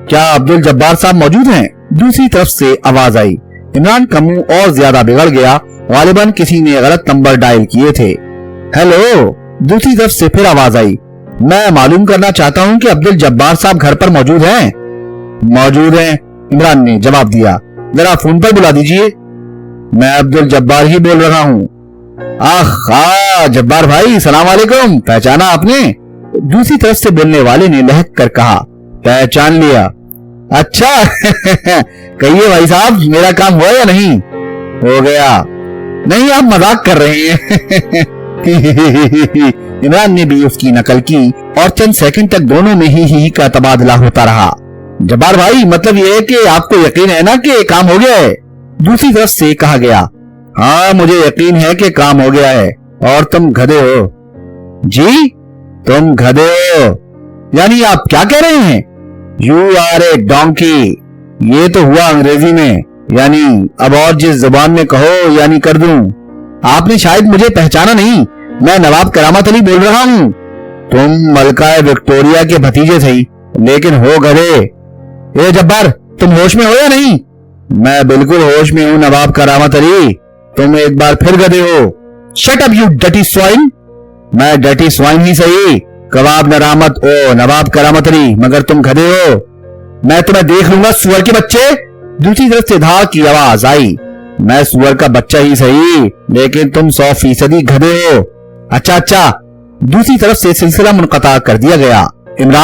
کیا عبد الجبار صاحب موجود ہیں؟ دوسری طرف سے آواز آئی۔ عمران کا منہ اور زیادہ بگڑ گیا، غالباً کسی نے غلط نمبر ڈائل کیے تھے۔ ہیلو، دوسری طرف سے پھر آواز آئی۔ میں معلوم کرنا چاہتا ہوں کہ عبد الجبار صاحب گھر پر موجود ہیں؟ موجود ہیں، عمران نے جواب دیا۔ ذرا فون پر بلا دیجئے۔ میں عبد الجبار ہی بول رہا ہوں۔ آخا جبار بھائی، سلام علیکم، پہچانا آپ نے؟ دوسری طرف سے بولنے والے نے لہک کر کہا۔ پہچان لیا؟ اچھا کہیے بھائی صاحب، میرا کام ہوا یا نہیں؟ ہو گیا۔ نہیں، آپ مذاق کر رہے ہیں عمران نے بھی اس کی نقل کی اور چند سیکنڈ تک دونوں میں ہی کا تبادلہ ہوتا رہا۔ جبار بھائی، مطلب یہ ہے کہ آپ کو یقین ہے نا کہ کام ہو گیا ہے؟ دوسری طرف سے کہا گیا۔ ہاں، مجھے یقین ہے کہ کام ہو گیا ہے، اور تم گدھے ہو۔ جی؟ تم گدھے ہو یعنی آپ کیا کہہ رہے ہیں؟ You are a donkey. یہ تو ہوا انگریزی میں، یعنی اب اور جس زبان میں کہو یعنی کر دوں۔ آپ نے شاید مجھے پہچانا نہیں، میں نواب کرامت علی بول رہا ہوں۔ تم ملکہ وکٹوریہ کے بھتیجے تھے، لیکن ہو گدھے۔ اے جبار، تم ہوش میں ہو یا نہیں؟ میں بالکل ہوش میں ہوں نواب کرامت علی، تم ایک بار پھر گدھے ہو۔ Shut up you dirty swine. میں ڈرٹی سوائن ہی صحیح، کباب نرامت او نواب کرامت علی، مگر تم گدھے ہو۔ میں تمہیں دیکھ لوں گا سور کے بچے۔ دوسری طرف سے دھاڑ کی آواز آئی۔ میں سور کا بچہ ہی صحیح، لیکن تم 100% گدھے ہو۔ اچھا، دوسری طرف سے سلسلہ منقطع کر دیا گیا۔ عمران